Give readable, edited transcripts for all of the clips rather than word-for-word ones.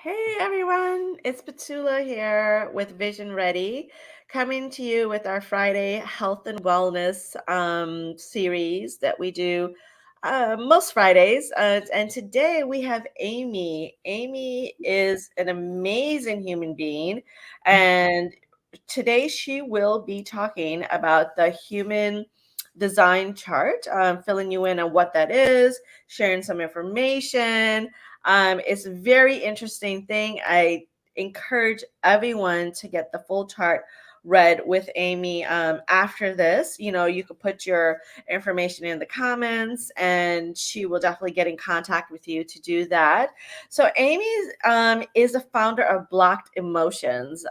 Hey everyone, it's Petula here with Vision Ready, coming to you with our Friday health and wellness series that we do most Fridays. And today we have Amy. Amy is an amazing human being, and today she will be talking about the human design chart, filling you in on what that is, sharing some information. It's a very interesting thing. I encourage everyone to get the full chart read with Amy after this. You could put your information in the comments and she will definitely get in contact with you to do that. So Amy is a founder of Blocked Emotions.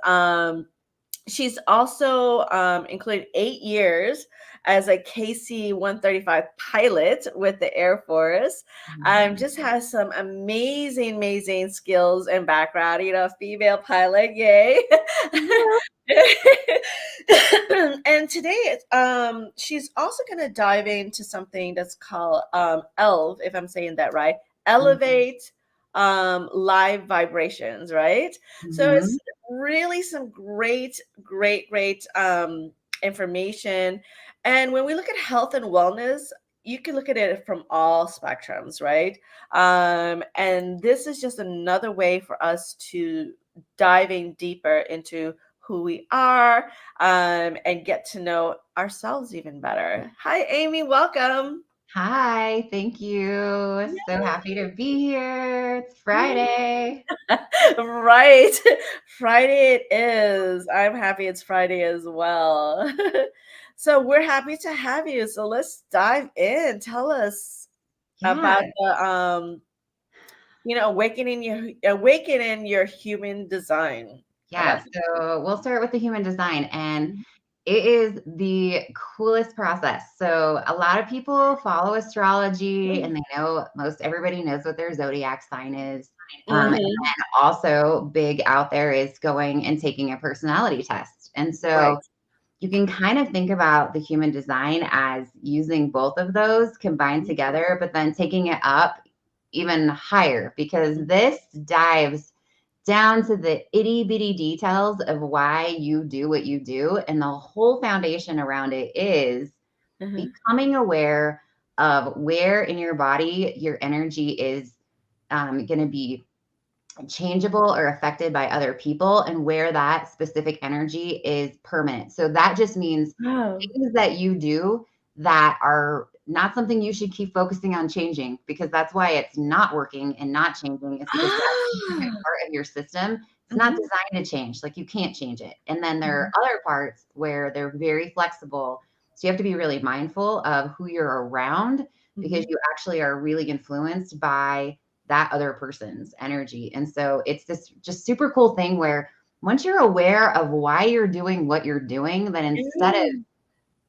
She's also included 8 years as a KC-135 pilot with the Air Force. Just has some amazing skills and background. Female pilot, yay! Yeah. And today, she's also going to dive into something that's called ELV, if I'm saying that right. Elevate live vibrations, right? So it's Mhm. really some great information. And when we look at health and wellness, you can look at it from all spectrums, right? And this is just another way for us to diving deeper into who we are, and get to know ourselves even better. Hi, Amy. Welcome. Hi, thank you. So happy to be here. It's Friday. Right. Friday it is. I'm happy it's Friday as well. So we're happy to have you. So let's dive in. Tell us about Yeah, the awakening your human design. How about yeah. So we'll start with the human design, and it is the coolest process. So a lot of people follow astrology, that? and they know most everybody knows what their zodiac sign is. And Mhm. then also big out there is going and taking a personality test. And Right. so you can kind of think about the human design as using both of those combined together, but then taking it up even higher because this dives down to the itty bitty details of why you do what you do. And the whole foundation around it is Mhm. becoming aware of where in your body your energy is going to be changeable or affected by other people and where that specific energy is permanent. So that just means Oh. things that you do that are not something you should keep focusing on changing because that's why it's not working and not changing. It's because that specific Ah. part of your system it's not Mhm. designed to change. Like you can't change it. And then there are Mhm. other parts where they're very flexible. So you have to be really mindful of who you're around because Mhm. you actually are really influenced by that other person's energy. And so it's this just super cool thing where once you're aware of why you're doing what you're doing, then instead of Mm.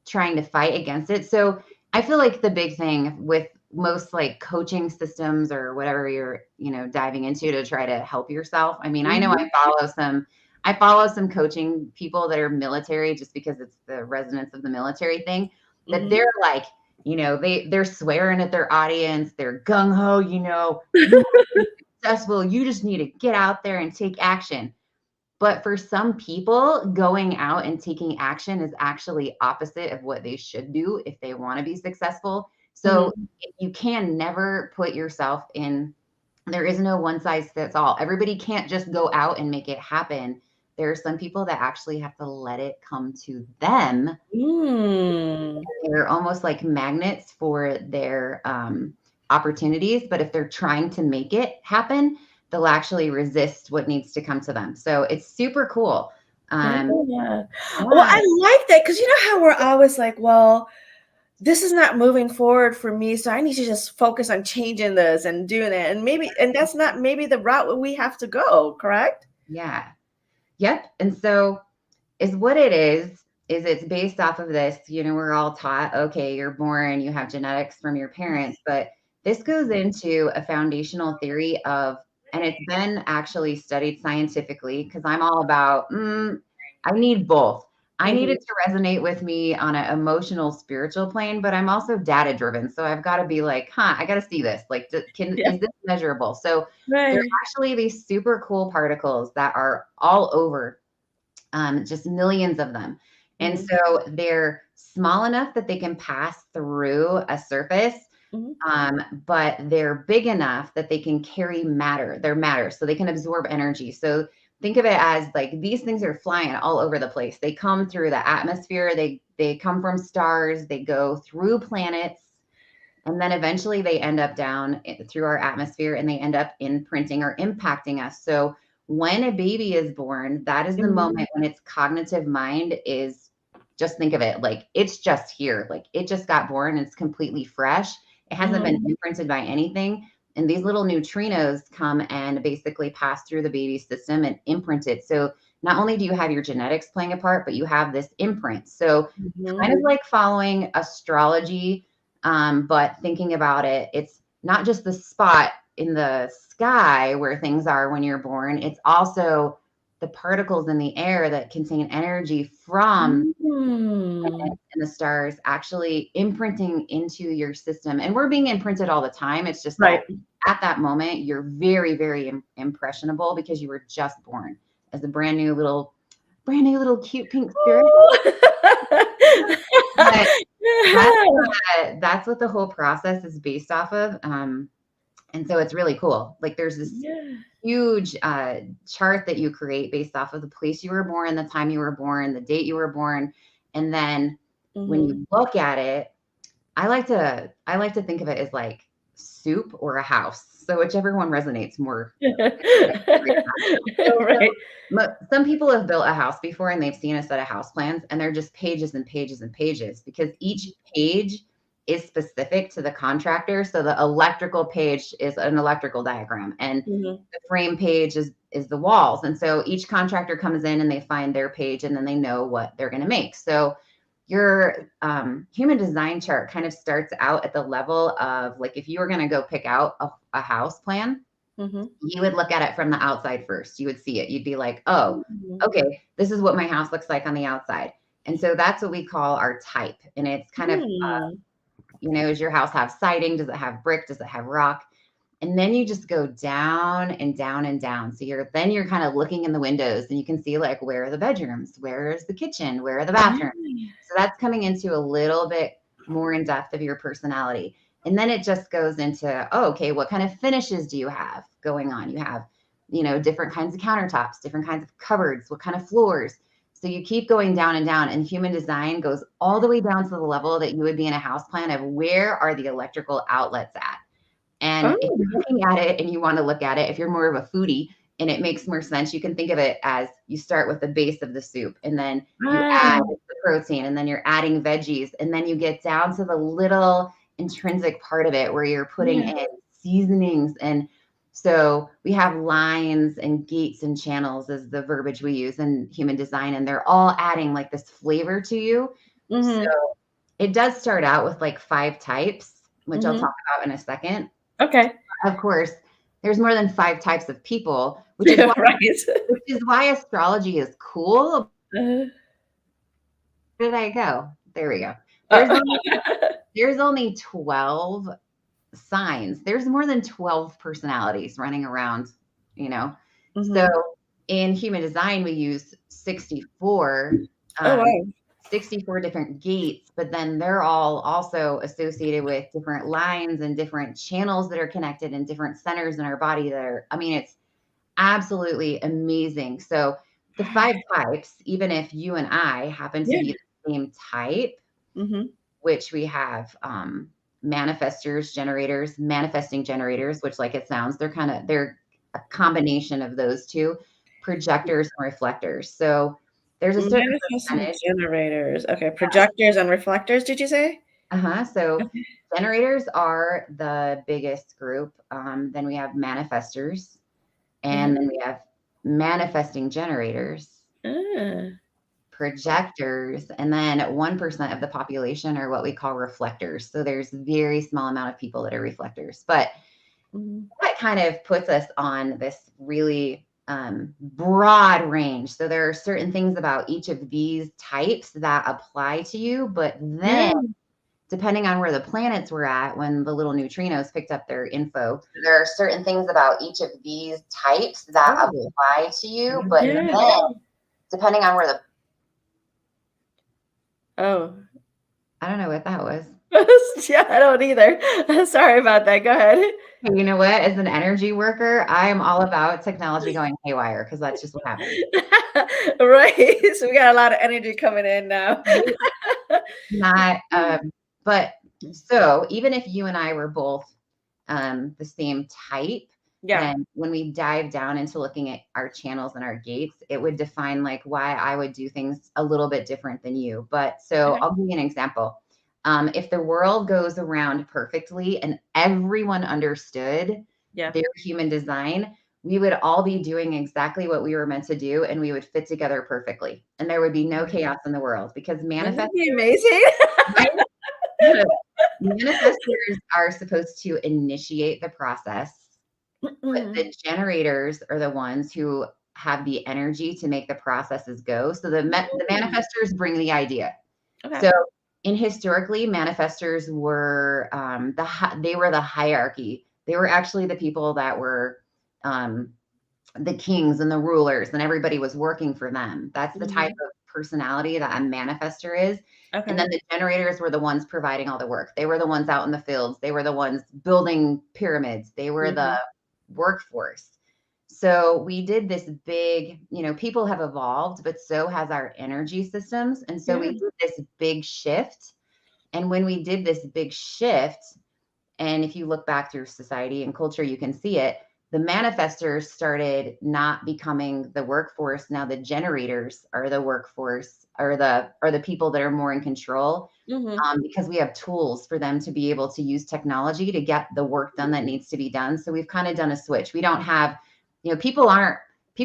trying to fight against it. So I feel like the big thing with most like coaching systems or whatever you're, diving into to try to help yourself. I mean, I know Mhm. I follow some coaching people that are military just because it's the resonance of the military thing that Mhm. they're like, they're swearing at their audience, they're gung ho, you want to be successful, you just need to get out there and take action. But for some people, going out and taking action is actually opposite of what they should do if they want to be successful. So Mhm. you can never put yourself in, there is no one size fits all. Everybody can't just go out and make it happen. There are some people that actually have to let it come to them. Mm. They're almost like magnets for their opportunities. But if they're trying to make it happen, they'll actually resist what needs to come to them. So it's super cool. Um, Yeah. Well, yeah, I like that because you know how we're always like, well, this is not moving forward for me, so I need to just focus on changing this and doing it. And that's not maybe the route we have to go, correct? yeah, yep. And so is what it is it's based off of this. We're all taught, okay, you're born, you have genetics from your parents, but this goes into a foundational theory of, and it's been actually studied scientifically because I'm all about, I need both. I need Mhm. it to resonate with me on an emotional, spiritual plane, but I'm also data driven. So I've got to be like, huh, I got to see this. Like, Yeah. is this measurable? So there are Right. actually these super cool particles that are all over, just millions of them. And Mhm. so they're small enough that they can pass through a surface, Mhm. but they're big enough that they can carry matter. They're matter, so they can absorb energy. So think of it as like these things are flying all over the place. They come through the atmosphere. They come from stars. They go through planets, and then eventually they end up down through our atmosphere, and they end up imprinting or impacting us. So when a baby is born, that is the Mhm. moment when its cognitive mind is, just think of it like it's just here. Like it just got born. It's completely fresh. It hasn't been Mhm. imprinted by anything. And these little neutrinos come and basically pass through the baby's system and imprint it. So not only do you have your genetics playing a part, but you have this imprint. So Mhm. kind of like following astrology, but thinking about it, it's not just the spot in the sky where things are when you're born, it's also the particles in the air that contain energy from Mm. planets and the stars actually imprinting into your system. And we're being imprinted all the time. It's just Right. that at that moment, you're very, very impressionable because you were just born as a brand new little cute pink spirit. But that's what the whole process is based off of. And so it's really cool. Like there's this Yeah. huge chart that you create based off of the place you were born, the time you were born, the date you were born, and then when Mhm. you look at it, I like to think of it as like soup or a house. So whichever one resonates more. Right. Some people have built a house before and they've seen a set of house plans and they're just pages and pages and pages because each page is specific to the contractor. So the electrical page is an electrical diagram and Mhm. the frame page is the walls. And so each contractor comes in and they find their page and then they know what they're going to make. So your human design chart kind of starts out at the level of like if you were going to go pick out a house plan, Mhm. you would look at it from the outside first. You would see it. You'd be like, oh, Mhm. okay, this is what my house looks like on the outside. And so that's what we call our type. And it's kind of, Mm. does your house have siding? Does it have brick? Does it have rock? And then you just go down and down and down. So you're kind of looking in the windows and you can see like where are the bedrooms? Where is the kitchen? Where are the bathrooms? Yeah. So that's coming into a little bit more in depth of your personality. And then it just goes into, oh, okay, what kind of finishes do you have going on? You have, different kinds of countertops, different kinds of cupboards, what kind of floors. So you keep going down and down, and human design goes all the way down to the level that you would be in a house plan of where are the electrical outlets at. And if Oh, you're looking at it and you want to look at it, if you're more of a foodie and it makes more sense, you can think of it as you start with the base of the soup and then you add right. the protein and then you're adding veggies and then you get down to the little intrinsic part of it where you're putting Yeah. in seasonings. And so we have lines and gates and channels as the verbiage we use in human design, and they're all adding like this flavor to you. So Mhm. it does start out with like 5 types, which I'll Mhm. talk about in a second. Okay. Of course, there's more than 5 types of people, Yeah, right. which is why astrology is cool. Uh, Where did I go? There we go. There's uh, only there's only 12 signs. There's more than 12 personalities running around, you know. So Mhm. in human design, we use Oh, um, wow. 64 different gates, but then they're all also associated with different lines and different channels that are connected and different centers in our body that are, I mean, it's absolutely amazing. So the 5 types, even if you and I happen to Yeah. be the same type, Mhm. which we have manifestors, generators, manifesting generators, which like it sounds, they're a combination of those two, projectors and reflectors. So there's a certain Manifesting percentage. generators. Okay, projectors and reflectors, did you say? So Okay. generators are the biggest group. Then we have manifestors, and Mhm. then we have manifesting generators, Ah. projectors, and then 1% of the population are what we call reflectors. So there's very small amount of people that are reflectors. But Mhm. that kind of puts us on this really broad range. So there are certain things about each of these types that apply to you, but then Yeah. depending on where the planets were at when the little neutrinos picked up their info, there are certain things about each of these types that Oh, apply to you, but yeah. then depending on where the Oh. I don't know what that was. Yeah, I don't either. Sorry about that. Go ahead. You know what? As an energy worker, I am all about technology going haywire because that's just what happens. Right. So we got a lot of energy coming in now. Right? Not, but so even if you and I were both the same type, Yeah. then when we dive down into looking at our channels and our gates, it would define like why I would do things a little bit different than you. But so Okay. I'll give you an example. If the world goes around perfectly and everyone understood Yeah. their human design, we would all be doing exactly what we were meant to do and we would fit together perfectly. And there would be no chaos in the world because Wouldn't that manifestors, be amazing? right? Manifestors are supposed to initiate the process, but Mm. the generators are the ones who have the energy to make the processes go. So the Mm. manifestors bring the idea. Okay. So in historically, manifestors were they were the hierarchy. They were actually the people that were um, the kings and the rulers, and everybody was working for them. That's the type Mhm. of personality that a manifester is. And Okay. then the generators were the ones providing all the work. They were the ones out in the fields. They were the ones building pyramids. They were the Mhm. workforce. So we did this big, people have evolved, but so has our energy systems. And so Yeah. we did this big shift. And when we did this big shift, and if you look back through society and culture, you can see it. The manifestors started not becoming the workforce. Now the generators are the workforce, are the people that are more in control, Mhm. because we have tools for them to be able to use technology to get the work done that needs to be done. So we've kind of done a switch. We don't have, people aren't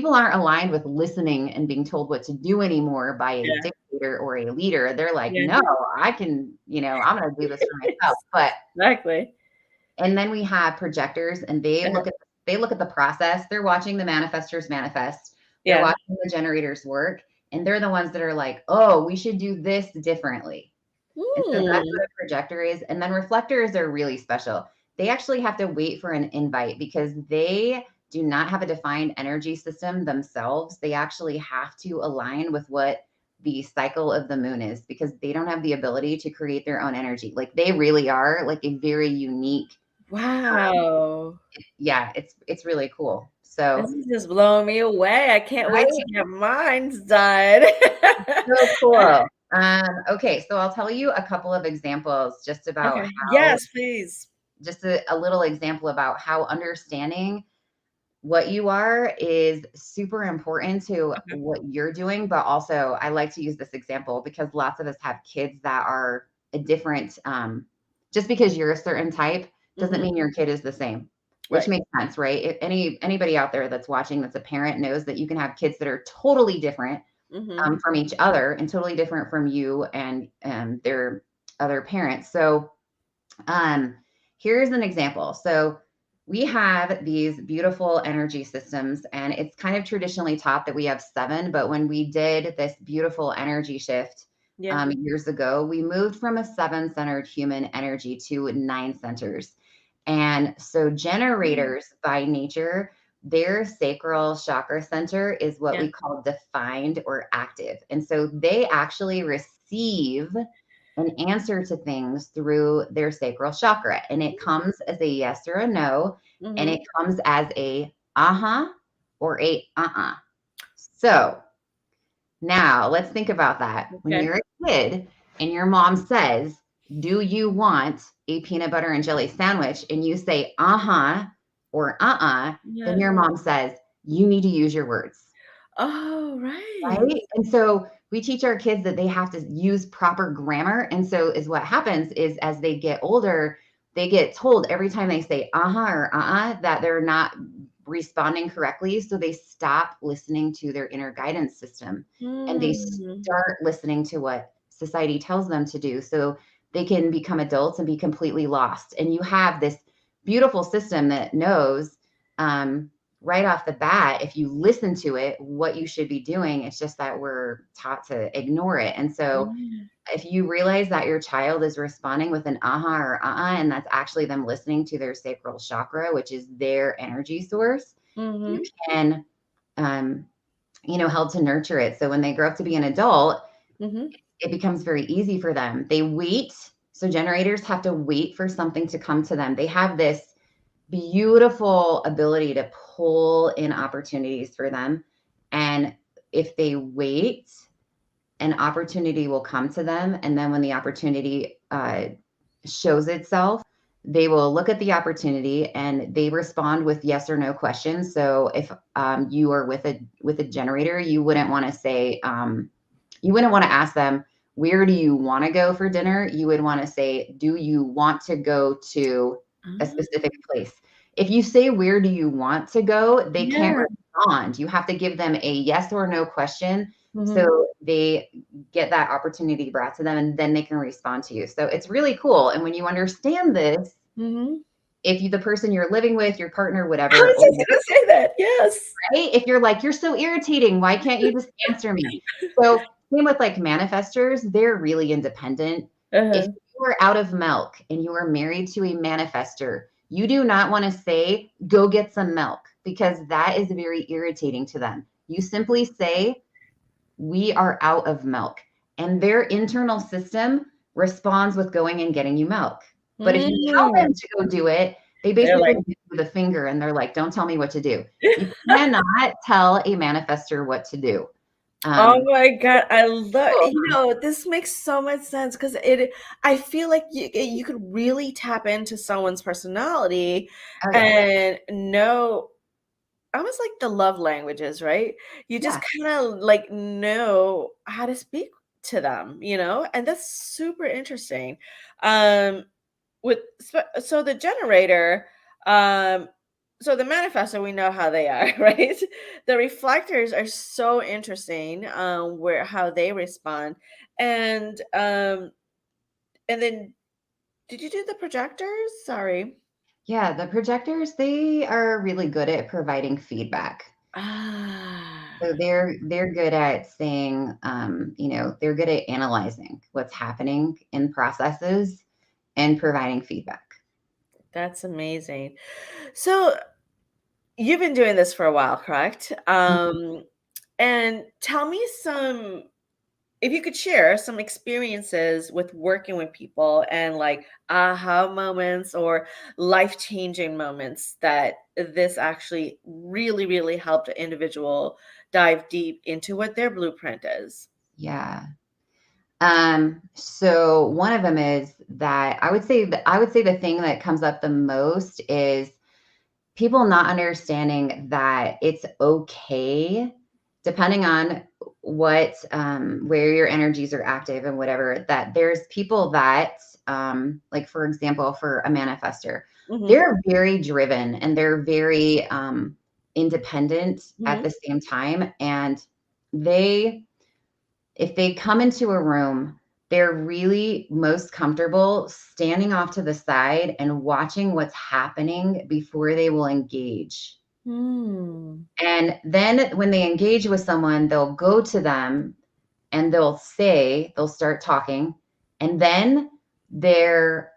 aligned with listening and being told what to do anymore by a Yeah. dictator or a leader. They're like, Yeah. no, I can, I'm going to do this for myself. But Exactly. and then we have projectors and Uh-huh. they look at the process. They're watching the manifestors manifest. They're Yeah. watching the generators work, and they're the ones that are like, "Oh, we should do this differently." And so that's Mm. what a projector is. And then reflectors are really special. They actually have to wait for an invite because they do not have a defined energy system themselves. They actually have to align with what the cycle of the moon is because they don't have the ability to create their own energy. Like they really are like a very unique, Wow. yeah, it's really cool. This So, is just blowing me away. I can't wait to right? get mine's done. So cool. Okay, so I'll tell you a couple of examples just about Okay. how Yes, please. just a little example about how understanding what you are is super important to Okay. what you're doing. But also, I like to use this example because lots of us have kids that are a different, just because you're a certain type doesn't Mhm. mean your kid is the same, which Right. makes sense, right? If anybody out there that's watching that's a parent knows that you can have kids that are totally different Mhm. from each other and totally different from you and their other parents. So um, here's an example. So we have these beautiful energy systems, and it's kind of traditionally taught that we have seven. But when we did this beautiful energy shift Yeah. years ago, we moved from a seven centered human energy to nine centers. And so, Mm. generators by nature, their sacral chakra center is what Yeah. we call defined or active. And so, they actually receive an answer to things through their sacral chakra. And it comes as a yes or a no, and Mhm. it comes as a uh-huh or a uh-uh. So now let's think about that. When Okay. you're a kid and your mom says, "Do you want a peanut butter and jelly sandwich?" and you say uh-huh or uh-uh, then Yeah. your mom says, "You need to use your words." Oh, right. Right? And so we teach our kids that they have to use proper grammar. And so is what happens is as they get older, they get told every time they say uh-huh or uh-uh that they're not responding correctly. So they stop listening to their inner guidance system and they Mm. start listening to what society tells them to do. So they can become adults and be completely lost. And you have this beautiful system that knows um, right off the bat, if you listen to it, what you should be doing. It's just that we're taught to ignore it. And so Yeah. if you realize that your child is responding with an aha or and that's actually them listening to their sacral chakra, which is their energy source, you Mm-hmm. can, um, help to nurture it. So when they grow up to be an adult, Mm-hmm. it becomes very easy for them. They wait. So generators have to wait for something to come to them. They have this beautiful ability to pull in opportunities for them. And if they wait, an opportunity will come to them. And then when the opportunity shows itself, they will look at the opportunity and they respond with yes or no questions. So if you are with a generator, you wouldn't want to ask them, where do you want to go for dinner? You would want to say, do you want to go to a Oh, specific place? If you say, where do you want to go? They can't yeah. respond. You have to give them a yes or no question Mm-hmm. so they get that opportunity brought to them and then they can respond to you. So it's really cool. And when you understand this, Mm-hmm. if you, the person you're living with, your partner, I whatever, was just gonna say that. Yes. right? If you're like, you're so irritating, why can't you just answer me? So same with like manifestors, they're really independent. If Uh-huh. you are out of milk and you are married to a manifestor, you do not want to say, go get some milk, because that is very irritating to them. You simply say, we are out of milk. And their internal system responds with going and getting you milk. But if you tell them Mm. to go do it, they They're basically like, give you the finger and they're like, don't tell me what to do. You cannot tell a manifester what to do. oh Um, my God, I love, cool. this makes so much sense because I feel like you could really tap into someone's personality Oh, yeah. and know almost like the love languages, right? You just Yeah. kind of like know how to speak to them, and that's super interesting. Um, so the generator, um, so the manifestor, we know how they are, right? The reflectors are so interesting, where how they respond, and then did you do the projectors? Sorry. Yeah. The projectors, they are really good at providing feedback. So Ah. they're good at saying, they're good at analyzing what's happening in processes and providing feedback. That's amazing. So you've been doing this for a while, correct? And tell me if you could share some experiences with working with people and like aha moments or life-changing moments that this actually really, really helped an individual dive deep into what their blueprint is. Yeah. So one of them is that I would say the thing that comes up the most is people not understanding that it's okay, depending on where your energies are active and whatever, that there's people that, like for example, for a manifester, Hmm. they're very driven and they're very independent at Hmm. the same time. And they, if they come into a room, they're really most comfortable standing off to the side and watching what's happening before they will engage. Hmm. And then when they engage with someone, they'll go to them and they'll start talking. And then they're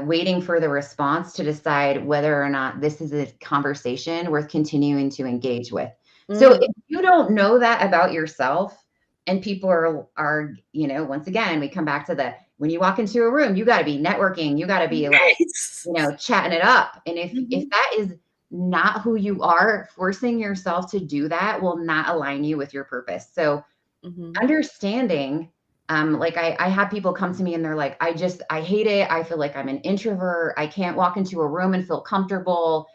waiting for the response to decide whether or not this is a conversation worth continuing to engage with. So Mm. if you don't know that about yourself, and people are, once again, we come back to when you walk into a room, you got to be networking, you got to be like, Right. chatting it up. And if Hmm. that is not who you are, forcing yourself to do that will not align you with your purpose. So Hmm. understanding, like I have people come to me and they're like, I hate it. I feel like I'm an introvert. I can't walk into a room and feel comfortable.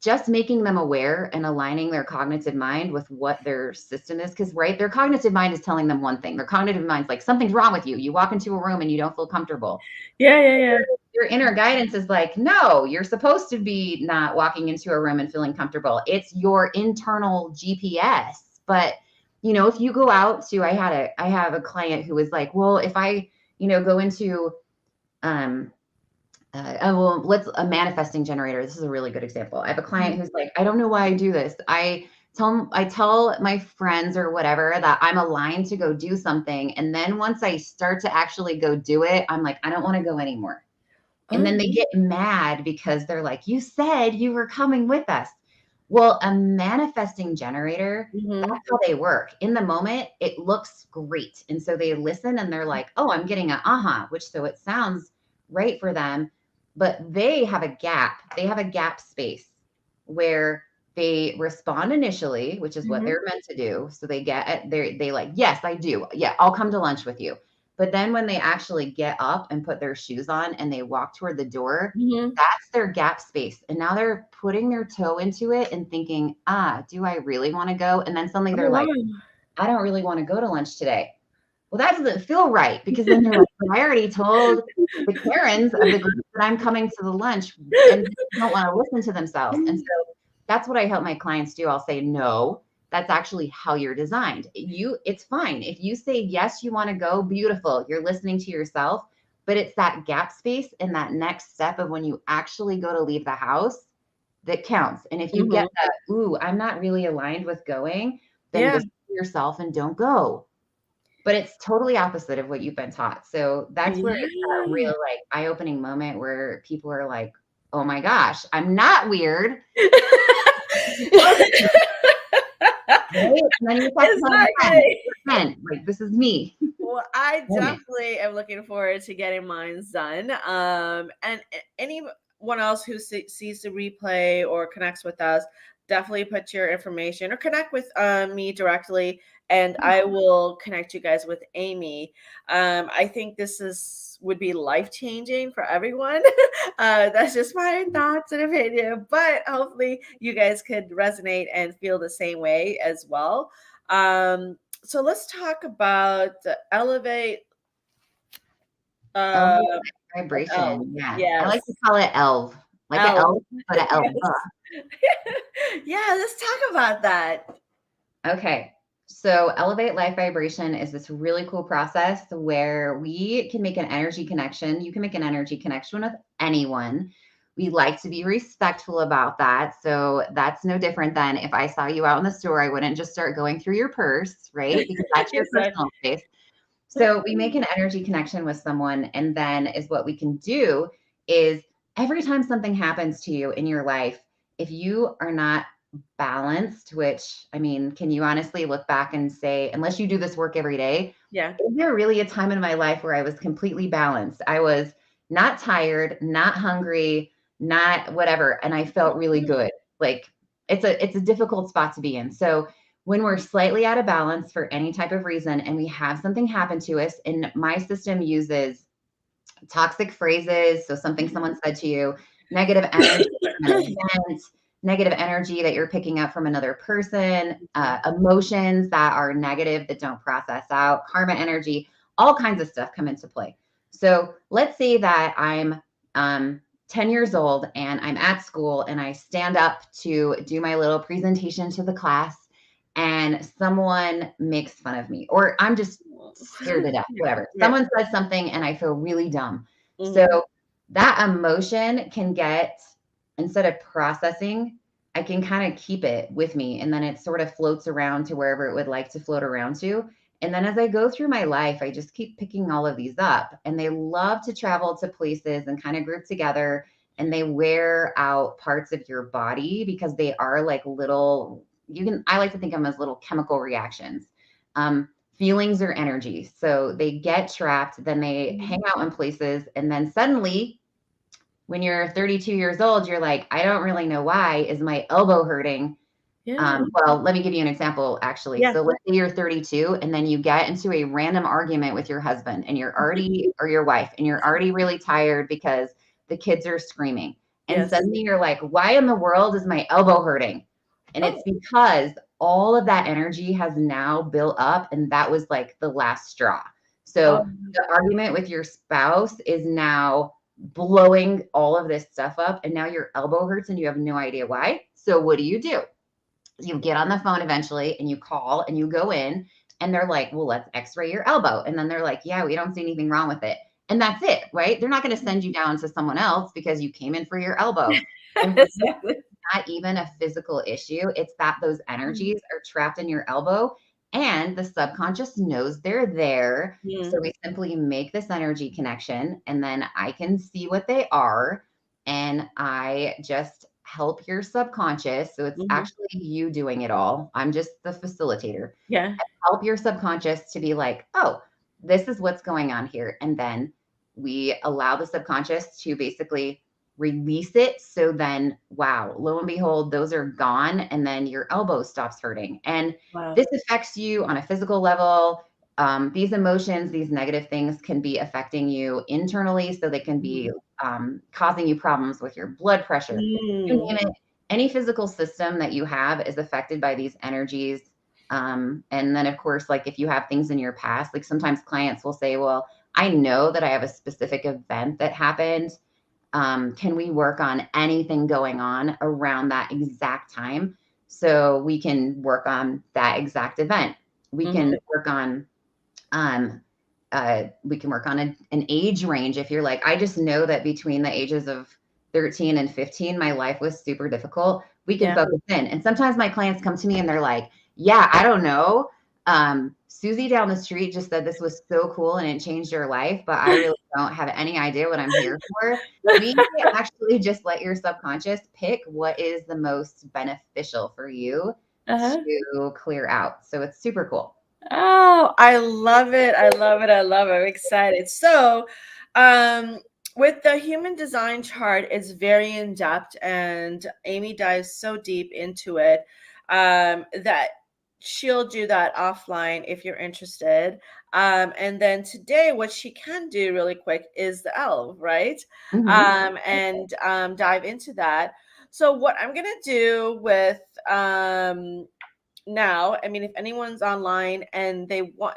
Just making them aware and aligning their cognitive mind with what their system is. Cause right, their cognitive mind is telling them one thing. Their cognitive mind's like, something's wrong with you. You walk into a room and you don't feel comfortable. Yeah, yeah, yeah. Your inner guidance is like, no, you're supposed to be not walking into a room and feeling comfortable. It's your internal GPS. But if you go out to, I have a client who was like, well, if I, go into um well, let's a manifesting generator. This is a really good example. I have a client Mhm. who's like, I don't know why I do this. I tell my friends or whatever that I'm aligned to go do something. And then once I start to actually go do it, I'm like, I don't want to go anymore. And then Oh. they get mad because they're like, you said you were coming with us. Well, a manifesting generator, Mhm. that's how they work. In the moment, it looks great. And so they listen and they're like, oh, I'm getting an which so it sounds right for them. But they have a gap. They have a gap space where they respond initially, which is what Mhm. they're meant to do. So they like, yes, I do. Yeah, I'll come to lunch with you. But then when they actually get up and put their shoes on and they walk toward the door, Mhm. that's their gap space. And now they're putting their toe into it and thinking, do I really want to go? And then suddenly they're Oh, like, wow. I don't really want to go to lunch today. Well, that doesn't feel right because then they're like, "But I already told the Karens of the group that I'm coming to the lunch and they don't want to listen to themselves." And so that's what I help my clients do. I'll say, no, that's actually how you're designed. It's fine. If you say, yes, you want to go, beautiful. You're listening to yourself, but it's that gap space and that next step of when you actually go to leave the house that counts. And if you get Mhm. that, ooh, I'm not really aligned with going, then Yeah. listen to yourself and don't go. But it's totally opposite of what you've been taught. So that's where it's that Yeah. real like eye-opening moment where people are like, "Oh my gosh, I'm not weird." Right? And then you talk to them again. Exactly. Again, like, "This is me." Well, I Moment. definitely am looking forward to getting mine done. And anyone else who sees the replay or connects with us, definitely put your information or connect with me directly, and I will connect you guys with Amy. I think this is would be life changing for everyone. That's just my thoughts and opinion, but hopefully you guys could resonate and feel the same way as well. So let's talk about elevate Elevate uh elf. vibration, yeah. I like to Yes. call it elf, like a Elf. elf, but a elf. Yes. Yeah, let's talk about that. Okay. So, elevate life vibration is this really cool process where we can make an energy connection. You can make an energy connection with anyone. We like to be respectful about that. So, that's no different than if I saw you out in the store, I wouldn't just start going through your purse, right? Because that's your Exactly. personal space. So, we make an energy connection with someone. And then, is what we can do is every time something happens to you in your life, if you are not balanced, which I mean, can you honestly look back and say, unless you do this work every day, Yeah. is there really a time in my life where I was completely balanced? I was not tired, not hungry, not whatever, and I felt really good. Like it's a difficult spot to be in. So when we're slightly out of balance for any type of reason and we have something happen to us, and my system uses toxic phrases. So something someone said to you, negative energy from an event, negative energy that you're picking up from another person, emotions that are negative that don't process out, karma energy, all kinds of stuff come into play. So let's say that I'm 10 years old and I'm at school and I stand up to do my little presentation to the class and someone makes fun of me, or I'm just scared to death, Yeah. whatever. Yeah. Someone says something and I feel really dumb. So Mhm. that emotion can get, instead of processing, I can kind of keep it with me and then it sort of floats around to wherever it would like to float around to. And then as I go through my life, I just keep picking all of these up and they love to travel to places and kind of group together and they wear out parts of your body because they are like little, I like to think of them as little chemical reactions. Feelings or energy. So they get trapped, then they hang Mhm. out in places, and then suddenly, when you're 32 years old, you're like, I don't really know why. Is my elbow hurting? Yeah. Well, let me give you an example, actually. Yeah. So let's say you're 32 and then you get into a random argument with your husband and you're already, or your wife, and you're already really tired because the kids are screaming. And Yes. suddenly you're like, why in the world is my elbow hurting? And it's Oh. because all of that energy has now built up and that was like the last straw. Oh. So the argument with your spouse is now blowing all of this stuff up and now your elbow hurts and you have no idea why. So what do? You get on the phone eventually and you call and you go in and they're like, well, let's x-ray your elbow. And then they're like, yeah, we don't see anything wrong with it. and that's it, right? They're not going to send you down to someone else because you came in for your elbow. And really, Exactly. not even a physical issue. It's that those Mhm. energies are trapped in your elbow and the subconscious knows they're there. So Mhm. we simply make this energy connection and then I can see what they are and I just help your subconscious. So it's Mhm. actually you doing it all. I'm just the facilitator. Yeah. Help your subconscious to be like, oh, this is what's going on here. And then we allow the subconscious to basically release it. So then, wow, lo and behold, those are gone. And then your elbow stops hurting. And Wow. this affects you on a physical level. These emotions, these negative things can be affecting you internally. So they can be Mhm. causing you problems with your blood pressure. You Mm. name it. Any physical system that you have is affected by these energies, and then, of course, like if you have things in your past, like sometimes clients will say, well, I know that I have a specific event that happened. Can we work on anything going on around that exact time? So we can work on that exact event. We can Mhm. work on um, an age range. If you're like, I just know that between the ages of 13 and 15, my life was super difficult. We can Yeah. focus in. And sometimes my clients come to me and they're like, yeah, I don't know. Susie down the street just said this was so cool and it changed your life, but I really don't have any idea what I'm here for. We actually just let your subconscious pick what is the most beneficial for you Uh-huh. to clear out. So it's super cool. Oh, I love it. I love it. I love it. I'm excited. So, um, with the human design chart, it's very in depth, and Amy dives so deep into it that she'll do that offline if you're interested. And then today, what she can do really quick is the elf, right? Mhm. Dive into that. So, what I'm gonna do with now, I mean, if anyone's online and they want,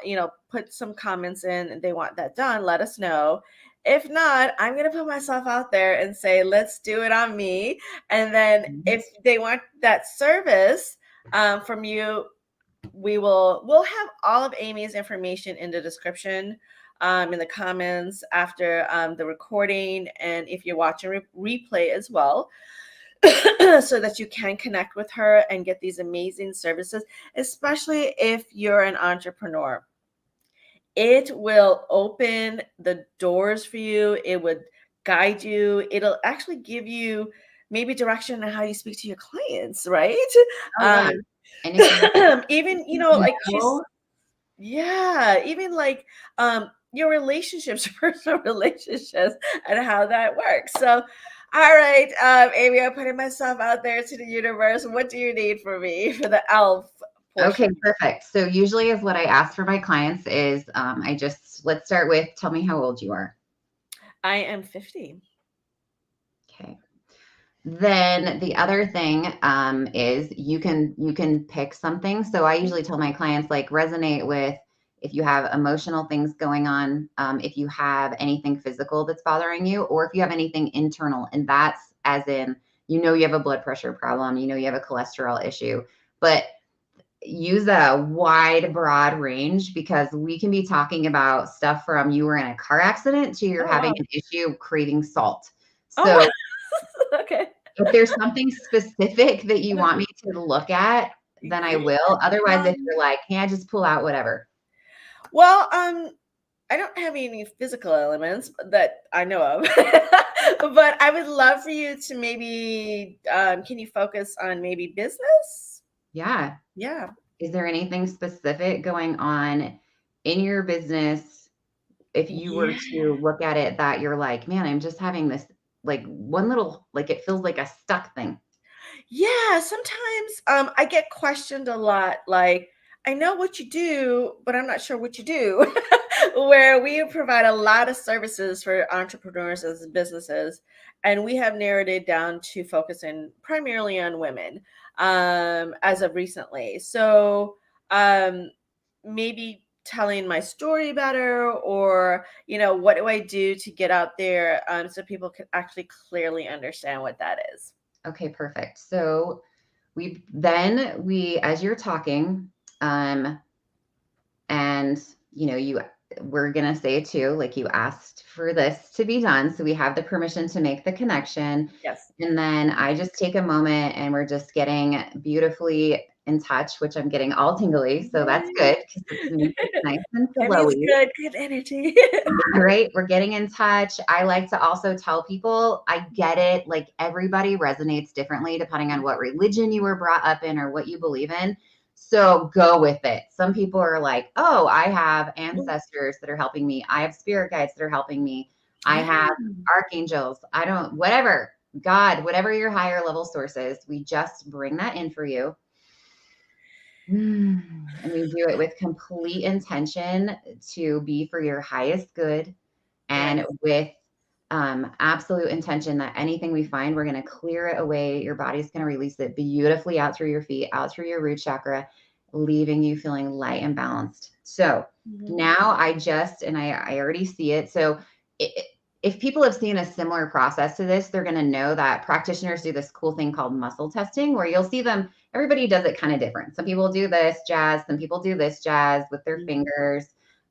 put some comments in and they want that done, let us know. If not, I'm going to put myself out there and say, let's do it on me. And then Mhm. if they want that service from you, we'll have all of Amy's information in the description, in the comments after the recording. And if you're watching replay as well, so that you can connect with her and get these amazing services, especially if you're an entrepreneur. It will open the doors for you, it would guide you, it'll actually give you maybe direction on how you speak to your clients, right? Oh, yeah. Um, And if you even, you like she's know yeah, even like your relationships, personal relationships, and how that works. So, all right, Amy, I'm putting myself out there to the universe. What do you need from me for the elf okay, portion? perfect. So usually is what I ask for my clients is, let's start with, tell me how old you are. I am 50. Okay. Then the other thing, is you can pick something. So I usually tell my clients, like, resonate with if you have emotional things going on, if you have anything physical that's bothering you, or if you have anything internal, and that's as in, you have a blood pressure problem, you have a cholesterol issue, but use a wide, broad range because we can be talking about stuff from you were in a car accident to you're Oh having wow. an issue craving salt. Oh So okay. if there's something specific that you want me to look at, then I will. Otherwise, if Um, you're like, yeah, just pull out whatever. well, I don't have any physical elements that I know of, but I would love for you to maybe, can you focus on maybe business? Yeah. Yeah. Is there anything specific going on in your business? If you were Yeah. to look at it that you're like, man, I'm just having this like one little, like it feels like a stuck thing. Yeah, sometimes I get questioned a lot like, I know what you do, but I'm not sure what you do. Where we provide a lot of services for entrepreneurs as businesses, and we have narrowed it down to focusing primarily on women as of recently. So um, maybe telling my story better, or what do I do to get out there so people can actually clearly understand what that is. Okay, perfect. So as you're talking, um, and you we're going to say too, like you asked for this to be done. So we have the permission to make the connection. Yes. And then I just take a moment and we're just getting beautifully in touch, which I'm getting all tingly. So that's good because it's music nice and That means flowy. good energy. All right, we're getting in touch. I like to also tell people I get it. Like everybody resonates differently depending on what religion you were brought up in or what you believe in. So go with it. Some people are like, oh, I have ancestors that are helping me. I have spirit guides that are helping me. I Yeah. have archangels. I don't, whatever, God, whatever your higher level source is, we just bring that in for you. And we do it with complete intention to be for your highest good and Yes. with absolute intention that anything we find, we're going to clear it away. Your body's going to release it beautifully out through your feet, out through your root chakra, leaving you feeling light and balanced. So now I already see it. So if people have seen a similar process to this, they're going to know that practitioners do this cool thing called muscle testing, where you'll see them, everybody does it kind of different. Some people do this jazz, some people do this jazz with their fingers.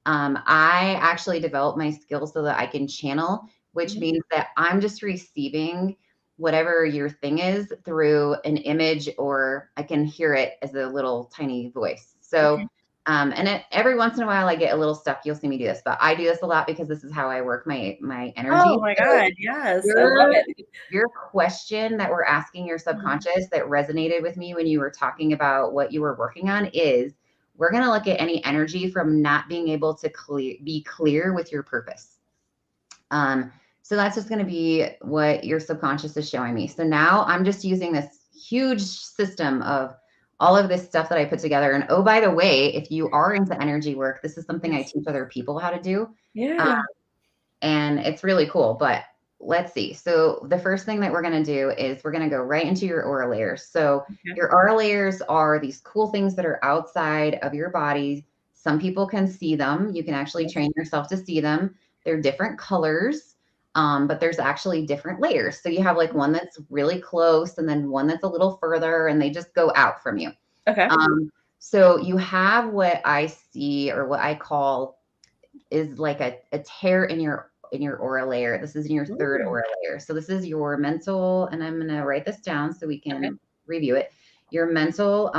I actually developed my skills so that I can channel, which means that I'm just receiving whatever your thing is through an image, or I can hear it as a little tiny voice. So, every once in a while I get a little stuck. You'll see me do this, but I do this a lot because this is how I work my energy. Oh my So God. Yes. I love your it. your question that we're asking your subconscious that resonated with me when you were talking about what you were working on is, we're going to look at any energy from not being able to be clear with your purpose. So that's just going to be what your subconscious is showing me. So now I'm just using this huge system of all of this stuff that I put together. And oh, by the way, if you are into energy work, this is something I teach other people how to do. Yeah. And it's really cool. But let's see. So the first thing that we're going to do is we're going to go right into your aura layers. So your aura layers are these cool things that are outside of your body. Some people can see them. You can actually train yourself to see them. They're different colors, but there's actually different layers. So you have like one that's really close and then one that's a little further, and they just go out from you. Okay. So you have what I see, or what I call, is like a tear in your aura layer. This is in your third aura layer. So this is your mental, and I'm going to write this down so we can review it. Your mental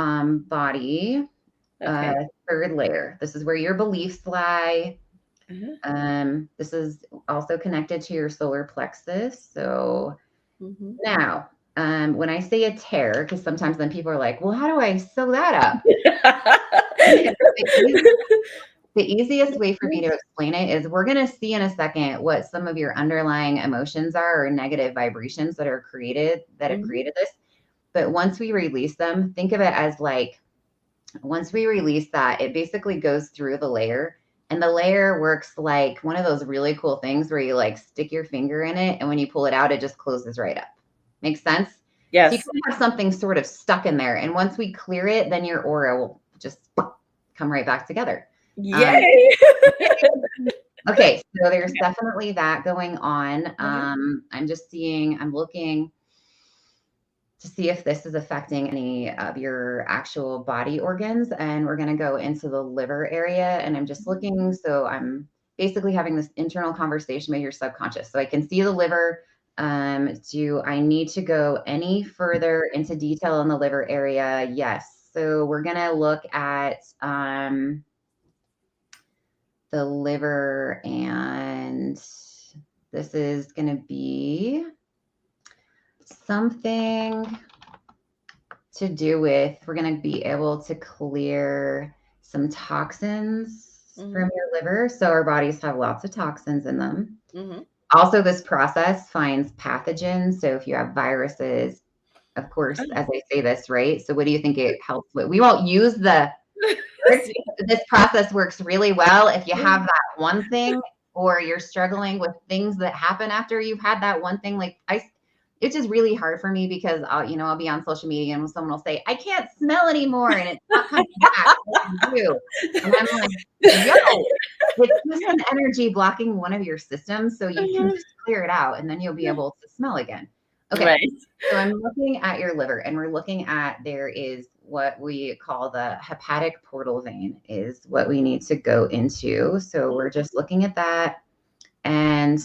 body, third layer. This is where your beliefs lie. This is also connected to your solar plexus. So now, when I say a tear, because sometimes then people are like, well, how do I sew that up? The easiest way for me to explain it is, we're going to see in a second what some of your underlying emotions are, or negative vibrations that have created this. But once we release them, think of it as like, once we release that, it basically goes through the layer, and the layer works like one of those really cool things where you like stick your finger in it, and when you pull it out, it just closes right up. Makes sense? Yes. So you can have something sort of stuck in there, and once we clear it, then your aura will just come right back together. Yay. Okay, so there's definitely that going on. I'm looking to see if this is affecting any of your actual body organs. And we're going to go into the liver area. And I'm just looking. So I'm basically having this internal conversation with your subconscious. So I can see the liver. Do I need to go any further into detail in the liver area? Yes. So we're going to look at the liver, and this is going to be something to do with, we're going to be able to clear some toxins from your liver. So our bodies have lots of toxins in them. Also, this process finds pathogens. So if you have viruses, of course, as I say this, right? So what do you think it helps with? We won't use this process works really well if you have that one thing, or you're struggling with things that happen after you've had that one thing. Like it's just really hard for me because I'll be on social media and someone will say, I can't smell anymore, and it's not coming back. What do you do? And I'm like, yo, it's just an energy blocking one of your systems, so you can just clear it out, and then you'll be able to smell again. Okay. Right. So I'm looking at your liver, and we're looking at there is what we call the hepatic portal vein is what we need to go into. So we're just looking at that, and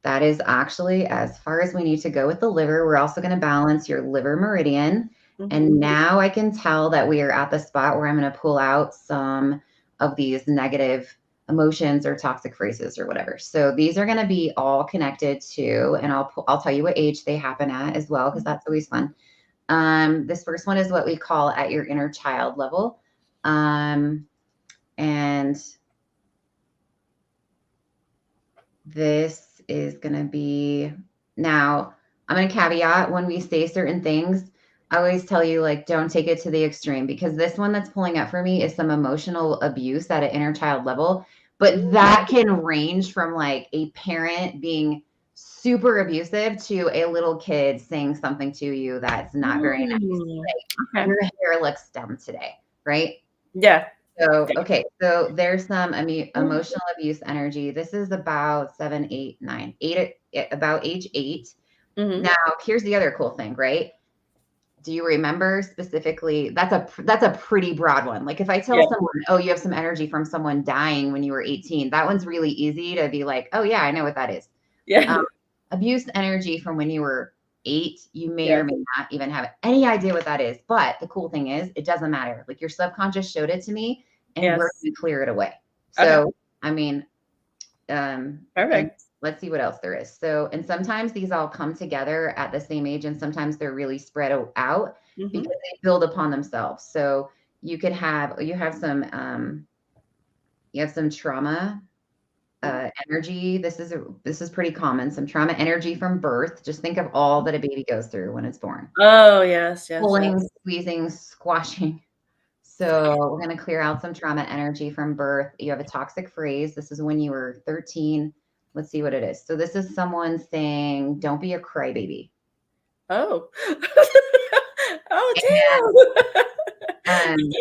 that is actually as far as we need to go with the liver. We're also going to balance your liver meridian. And now I can tell that we are at the spot where I'm going to pull out some of these negative emotions or toxic phrases or whatever. So these are going to be all connected to, and I'll tell you what age they happen at as well, because that's always fun. This first one is what we call at your inner child level. And this is going to be, now I'm going to caveat when we say certain things, I always tell you, like, don't take it to the extreme, because this one that's pulling up for me is some emotional abuse at an inner child level. But that can range from like a parent being super abusive to a little kid saying something to you that's not very nice. Like, Okay. your hair looks dumb today, right? Yeah. So, okay, so there's some emotional abuse energy. This is about 7, 8, 9, 8, about age 8. Now, here's the other cool thing, right? Do you remember specifically? That's a pretty broad one. Like if I tell someone, oh, you have some energy from someone dying when you were 18, that one's really easy to be like, oh yeah, I know what that is. Yeah. Abuse energy from when you were 8, you may or Yes. may not even have any idea what that is. But the cool thing is, it doesn't matter. Like your subconscious showed it to me, and we're Yes. going to clear it away. Okay. So, I mean, and Perfect. let's see what else there is. So, and sometimes these all come together at the same age, and sometimes they're really spread out because they build upon themselves. So you could have you have some trauma energy. This is pretty common. Some trauma energy from birth. Just think of all that a baby goes through when it's born. Oh, yes, yes, Pulling, yes. squeezing, squashing. So we're going to clear out some trauma energy from birth. You have a toxic phrase. This is when you were 13. Let's see what it is. So this is someone saying, don't be a crybaby. Oh. Oh, And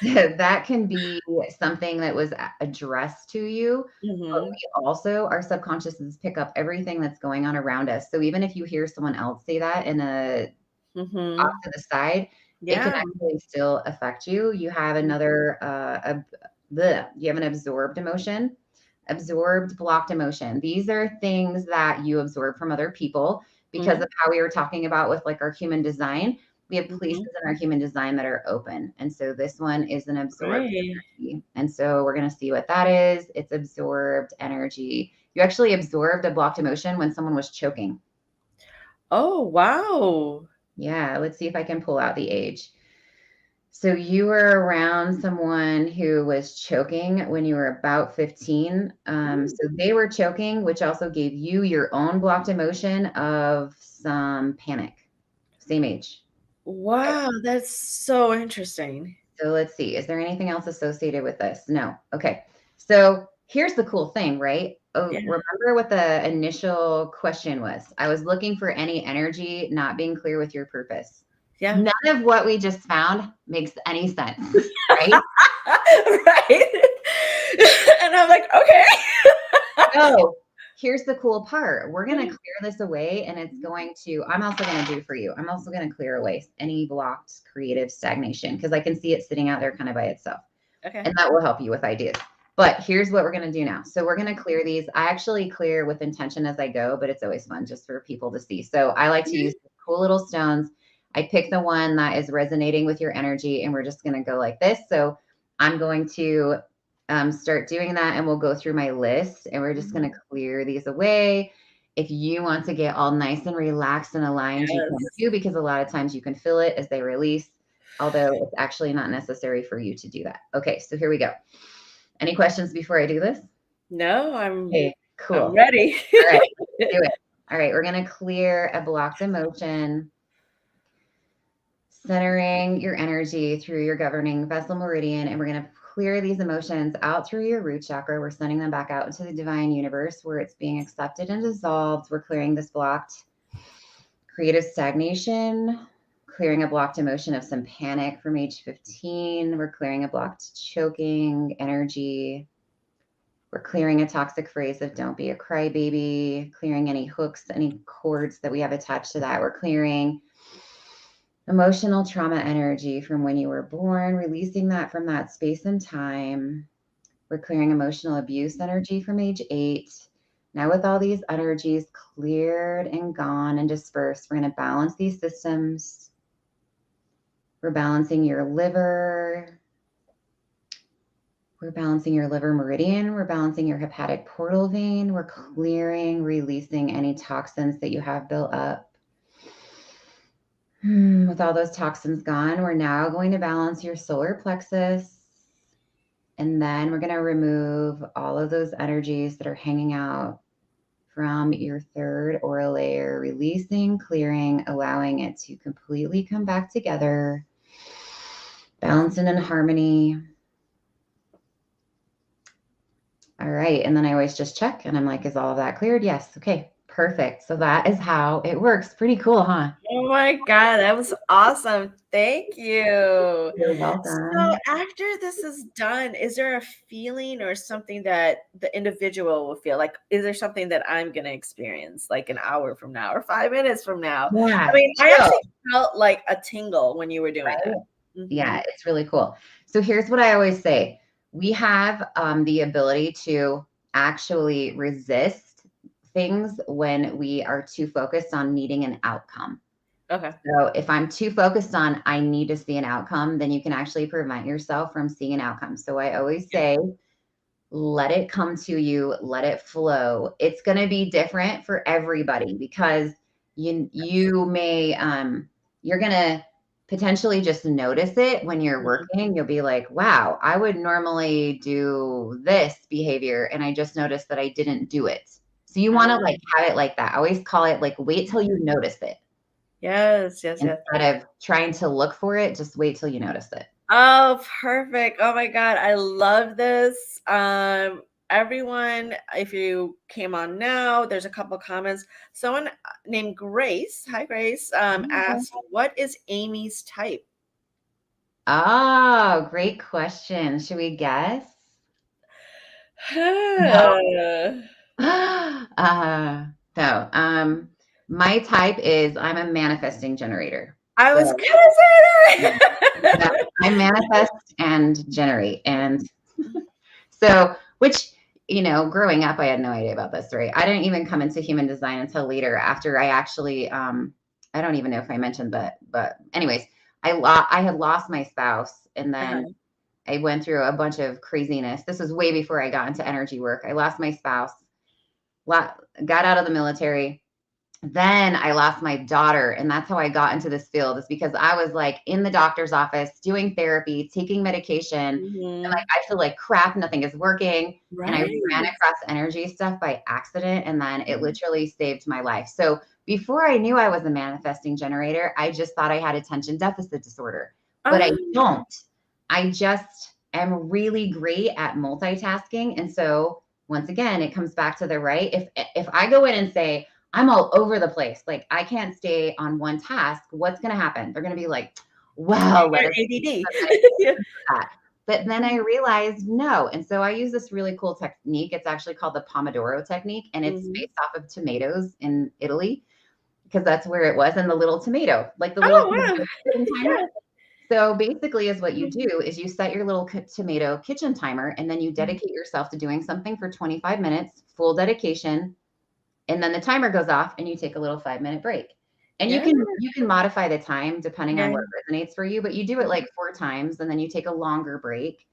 damn. that can be something that was addressed to you. But we also, our subconsciouses pick up everything that's going on around us. So even if you hear someone else say that in a off to the side, it can Yeah. actually still affect you. You have another, you have an absorbed emotion, absorbed, blocked emotion. These are things that you absorb from other people because of how we were talking about with like our human design. We have places in our human design that are open. And so this one is an absorbed Right. energy. And so we're going to see what that is. It's absorbed energy. You actually absorbed a blocked emotion when someone was choking. Oh, wow. Yeah, let's see if I can pull out the age. So you were around someone who was choking when you were about 15. So they were choking, which also gave you your own blocked emotion of some panic. Same age. Wow, that's so interesting. So let's see. Is there anything else associated with this? No. Okay. So here's the cool thing, right? Oh, Yeah. remember what the initial question was? I was looking for any energy not being clear with your purpose. Yeah. None of what we just found makes any sense, right? Right? And I'm like, "Okay." So here's the cool part. We're going to clear this away, and it's going to, I'm also going to do for you. I'm also going to clear away any blocked creative stagnation because I can see it sitting out there kind of by itself. Okay. And that will help you with ideas. But here's what we're going to do now. So we're going to clear these. I actually clear with intention as I go, but it's always fun just for people to see. So I like to use cool little stones. I pick the one that is resonating with your energy, and we're just going to go like this. So I'm going to start doing that, and we'll go through my list, and we're just going to clear these away. If you want to get all nice and relaxed and aligned, you can Yes. too, because a lot of times you can feel it as they release, although it's actually not necessary for you to do that. Okay, so here we go. Any questions before I do this? No, Okay, I'm cool. ready. All right, let's do it. All right, we're going to clear a blocked emotion, centering your energy through your governing vessel meridian, and we're going to clear these emotions out through your root chakra. We're sending them back out into the divine universe where it's being accepted and dissolved. We're clearing this blocked creative stagnation, clearing a blocked emotion of some panic from age 15. We're clearing a blocked choking energy. We're clearing a toxic phrase of don't be a crybaby, clearing any hooks, any cords that we have attached to that. We're clearing emotional trauma energy from when you were born, releasing that from that space and time. We're clearing emotional abuse energy from age 8. Now, with all these energies cleared and gone and dispersed, we're going to balance these systems. We're balancing your liver. We're balancing your liver meridian. We're balancing your hepatic portal vein. We're clearing, releasing any toxins that you have built up. With all those toxins gone, we're now going to balance your solar plexus. And then we're going to remove all of those energies that are hanging out from your third aura layer, releasing, clearing, allowing it to completely come back together, balanced and in harmony. All right. And then I always just check and I'm like, is all of that cleared? Yes. Okay. Perfect. So that is how it works. Pretty cool, huh? Oh my God, that was awesome. Thank you. You're So welcome. after this is done, is there a feeling or something that the individual will feel? Like, is there something that I'm going to experience like an hour from now or 5 minutes from now? I Yeah. mean, I So, actually felt like a tingle when you were doing right? that. Yeah, Mhm. it's really cool. So here's what I always say. We have the ability to actually resist things when we are too focused on needing an outcome. Okay. So if I'm too focused on I need to see an outcome, then you can actually prevent yourself from seeing an outcome. So I always Yeah. say, let it come to you, let it flow. It's going to be different for everybody because you may you're going to potentially just notice it when you're Mhm. working. You'll be like, wow, I would normally do this behavior and I just noticed that I didn't do it. So you want to like have it like that. I always call it like wait till you notice it Yes, yes, yes. instead of trying to look for it, just wait till you notice it. Oh, perfect. Oh my God, I love this. Everyone, if you came on now, there's a couple comments. Someone named Grace, hi Grace, asked, "What is Amy's type?" Oh, great question. Should we guess? No. Uh, no. My type is I'm a manifesting generator. I was So gonna say yeah, that. I manifest and generate. And so, which, growing up, I had no idea about this, right? I didn't even come into human design until later after I actually, I don't even know if I mentioned that, but anyways, I had lost my spouse and then Uh-huh. I went through a bunch of craziness. This was way before I got into energy work. I lost my spouse, got out of the military. Then I lost my daughter. And that's how I got into this field, is because I was like in the doctor's office doing therapy, taking medication. And like, Mhm. I feel like crap, nothing is working. And I ran Right. across energy stuff by accident. And then it literally saved my life. So before I knew I was a manifesting generator, I just thought I had attention deficit disorder, but I Oh, don't. I just am really great at multitasking. And so once again, it comes back to the right. If I go in and say, I'm all over the place, like I can't stay on one task, what's going to happen? They're going to be like, well, let you're us take ADD. some medication Yeah. for that. But then I realized no. And so I use this really cool technique. It's actually called the Pomodoro technique, and it's Mhm. based off of tomatoes in Italy because that's where it was. And the little tomato, like the little Oh, wow. tomato kitchen timer. Yeah. So basically, is what you Mhm. do is you set your little tomato kitchen timer, and then you Mhm. dedicate yourself to doing something for 25 minutes, full dedication, and then the timer goes off and you take a little 5-minute break. And you Yeah. can modify the time depending on Yeah. what resonates for you, but you do it Mhm. like 4 times and then you take a longer break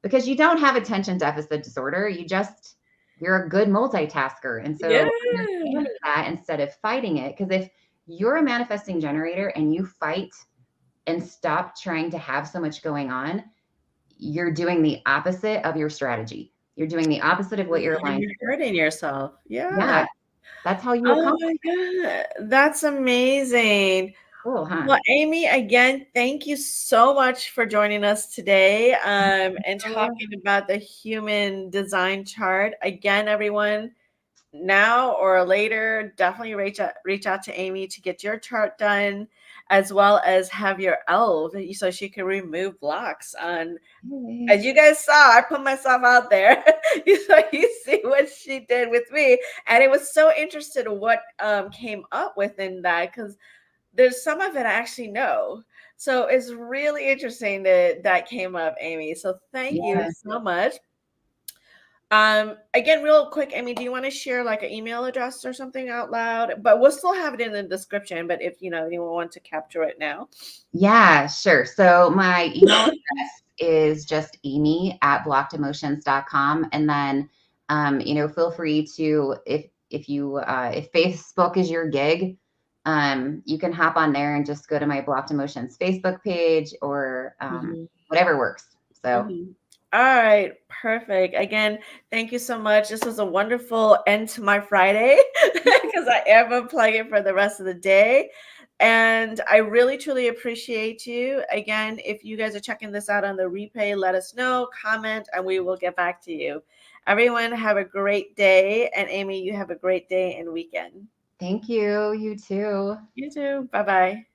because you don't have attention deficit disorder. You're a good multitasker. And Yeah. so understanding that instead of fighting it, because if you're a manifesting generator and you fight and stop trying to have so much going on, you're doing the opposite of your strategy. You're doing the opposite of what you're And aligned you're to do. hurting yourself. Yeah. Yeah, that's how you Oh accomplish. my God. That's amazing. Cool, huh? Well, Amy, again, thank you so much for joining us today, and Oh, talking about the human design chart. Again, everyone, now or later, definitely reach out to Amy to get your chart done, as well as have your elf so she can remove blocks on. Yay. As you guys saw, I put myself out there. You see what she did with me, and it was so interesting what came up within that, because there's some of it I actually know. So it's really interesting that that came up, Amy. So thank you Yeah. so much. Again, real quick, Amy, do you want to share like an email address or something out loud? But we'll still have it in the description. But if anyone wants to capture it now. Yeah, sure. So my email address is just amy@blockedemotions.com. And then, feel free to, if Facebook is your gig, you can hop on there and just go to my Blocked Emotions Facebook page or Mhm. whatever works. So Mhm. All right, perfect. Again, thank you so much. This was a wonderful end to my Friday because I am unplugging for the rest of the day. And I really truly appreciate you. Again, if you guys are checking this out on the replay, let us know, comment, and we will get back to you. Everyone, have a great day. And Amy, you have a great day and weekend. thank you. You too. You too. Bye bye.